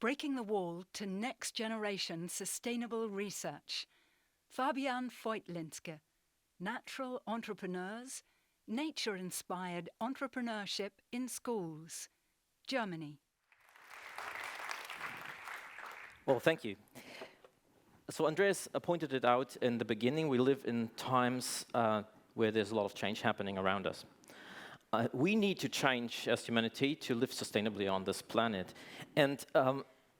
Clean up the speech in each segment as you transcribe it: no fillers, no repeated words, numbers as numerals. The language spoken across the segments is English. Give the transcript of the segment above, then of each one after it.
Breaking the Wall to Next Generation Sustainable Research. Fabian Feutlinske, Natural Entrepreneurs, Nature-Inspired Entrepreneurship in Schools, Germany. Well, thank you. So Andreas pointed it out in the beginning. We live in times where there's a lot of change happening around us. We need to change as humanity to live sustainably on this planet. And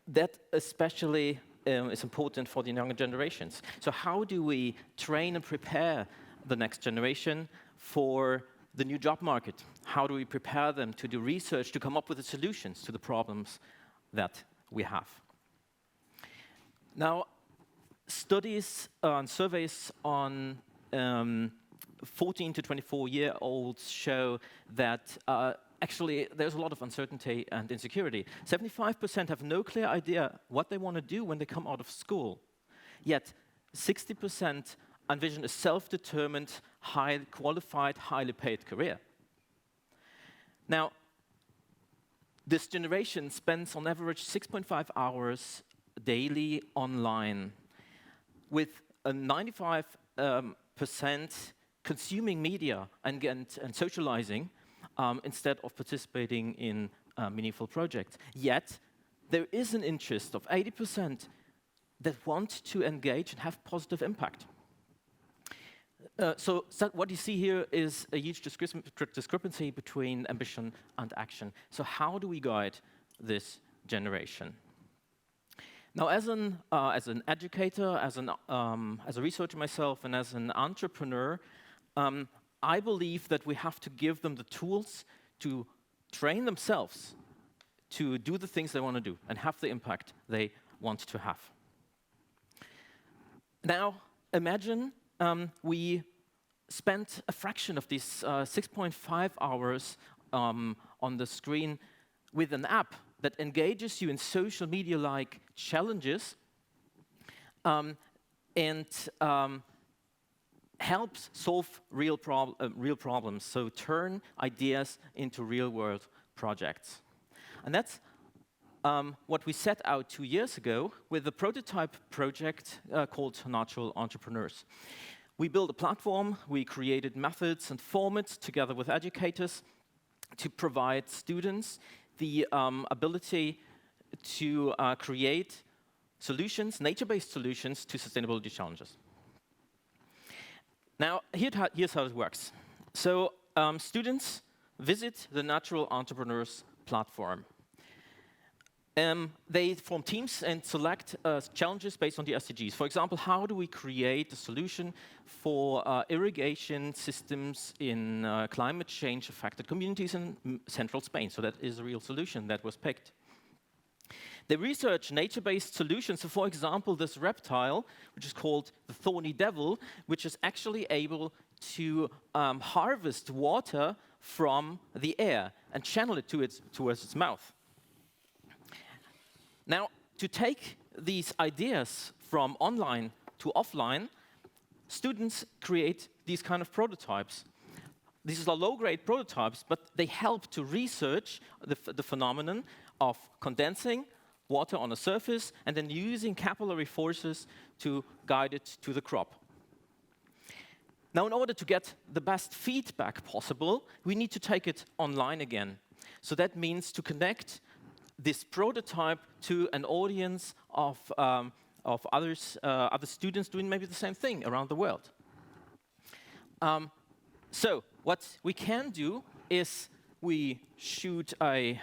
that especially is important for the younger generations. So how do we train and prepare the next generation for the new job market? How do we prepare them to do research, to come up with the solutions to the problems that we have? Now, studies and surveys on 14 to 24-year-olds show that actually there's a lot of uncertainty and insecurity. 75% have no clear idea what they want to do when they come out of school. Yet 60% envision a self-determined, highly qualified, highly paid career. Now, this generation spends on average 6.5 hours daily online, with a 95% consuming media and socializing instead of participating in meaningful projects. Yet, there is an interest of 80% that want to engage and have positive impact. So what you see here is a huge discrepancy between ambition and action. So how do we guide this generation? Now, as an educator, as a researcher myself, and as an entrepreneur, I believe that we have to give them the tools to train themselves to do the things they want to do and have the impact they want to have. Now, imagine we spent a fraction of these 6.5 hours on the screen with an app that engages you in social media-like challenges and helps solve real problems, so turn ideas into real-world projects. And that's what we set out 2 years ago with a prototype project called Natural Entrepreneurs. We built a platform, we created methods and formats together with educators to provide students the ability to create solutions, nature-based solutions to sustainability challenges. Now, here's how it works. So students visit the Natural Entrepreneurs platform. They form teams and select challenges based on the SDGs. For example, how do we create a solution for irrigation systems in climate change-affected communities in central Spain? So that is a real solution that was picked. They research nature-based solutions. So for example, this reptile, which is called the thorny devil, which is actually able to harvest water from the air and channel it towards its mouth. Now, to take these ideas from online to offline, students create these kind of prototypes. These are low-grade prototypes, but they help to research the phenomenon of condensing water on a surface and then using capillary forces to guide it to the crop. Now, in order to get the best feedback possible, we need to take it online again. So that means to connect this prototype to an audience of other students doing maybe the same thing around the world. So what we can do is we shoot a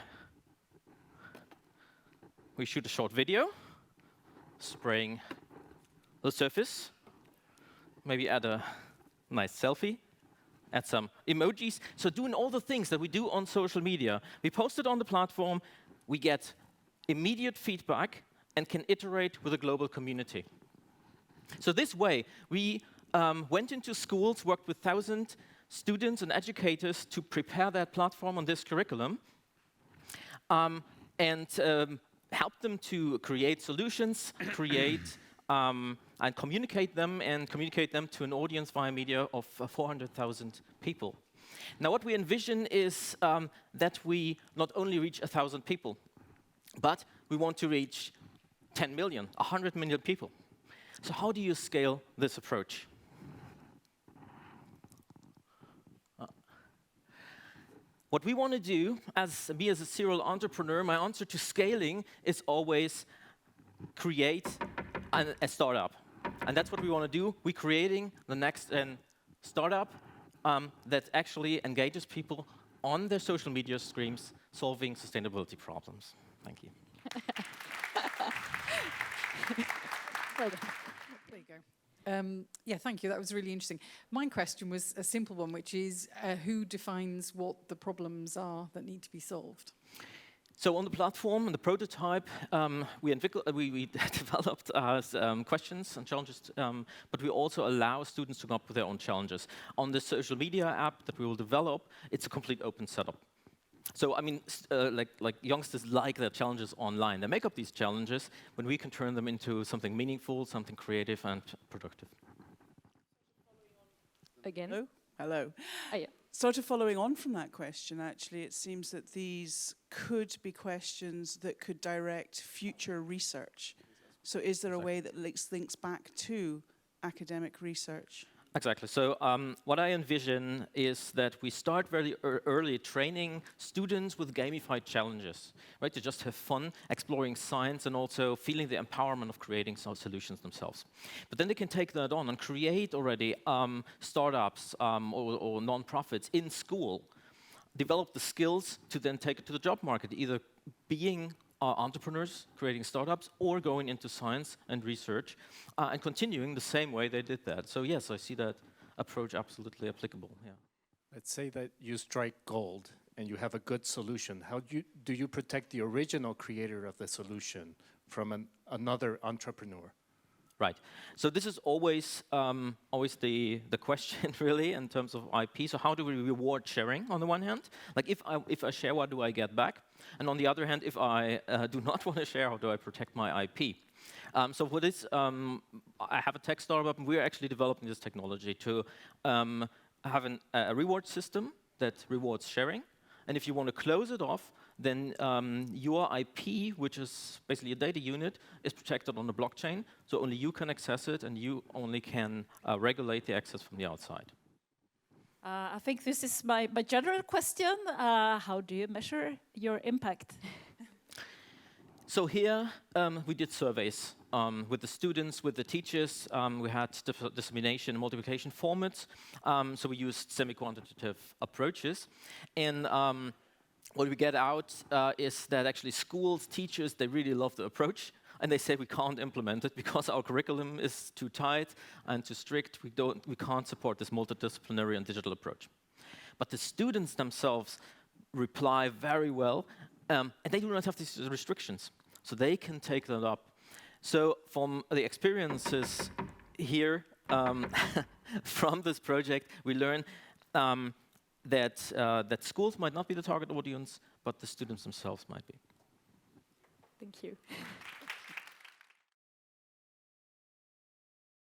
short video, spraying the surface, maybe add a nice selfie, add some emojis. So doing all the things that we do on social media, we post it on the platform, we get immediate feedback and can iterate with a global community. So this way, we went into schools, worked with 1,000 students and educators to prepare that platform on this curriculum, and help them to create solutions, and communicate them to an audience via media of 400,000 people. Now, what we envision is that we not only reach 1,000 people, But we want to reach 10 million, 100 million people. So how do you scale this approach? What we want to do, as me as a serial entrepreneur, my answer to scaling is always create a startup. And that's what we want to do. We're creating the next startup that actually engages people on their social media streams, solving sustainability problems. Thank you. There you go. Yeah, thank you. That was really interesting. My question was a simple one, which is who defines what the problems are that need to be solved? So on the platform and the prototype, we developed questions and challenges, but we also allow students to come up with their own challenges. On the social media app that we will develop, it's a complete open setup. So I mean, like youngsters like their challenges online. They make up these challenges when we can turn them into something meaningful, something creative and productive. Again? Hello? Hello. Yeah. Sort of following on from that question, actually, it seems that these could be questions that could direct future research. So is there a way that links back to academic research? Exactly. So what I envision is that we start very early training students with gamified challenges, right? To just have fun exploring science and also feeling the empowerment of creating some solutions themselves. But then they can take that on and create already startups or non-profits in school, develop the skills to then take it to the job market, either being entrepreneurs creating startups or going into science and research and continuing the same way they did that. So yes, I see that approach absolutely applicable. Yeah. Let's say that you strike gold and you have a good solution. How do you protect the original creator of the solution from another entrepreneur? Right. So this is always the question really in terms of IP. So how do we reward sharing on the one hand? Like if I share, what do I get back? And on the other hand, if I do not want to share, how do I protect my IP? So for this, I have a tech startup, and we're actually developing this technology to have a reward system that rewards sharing. And if you want to close it off, then your IP, which is basically a data unit, is protected on the blockchain. So only you can access it, and you only can regulate the access from the outside. I think this is my general question. How do you measure your impact? So here we did surveys with the students, with the teachers. We had dissemination and multiplication formats. So we used semi-quantitative approaches. And what we get out is that actually schools, teachers, they really love the approach. And they say we can't implement it because our curriculum is too tight and too strict. We can't support this multidisciplinary and digital approach. But the students themselves reply very well, and they do not have these restrictions. So they can take that up. So from the experiences here from this project, we learn that schools might not be the target audience, but the students themselves might be. Thank you.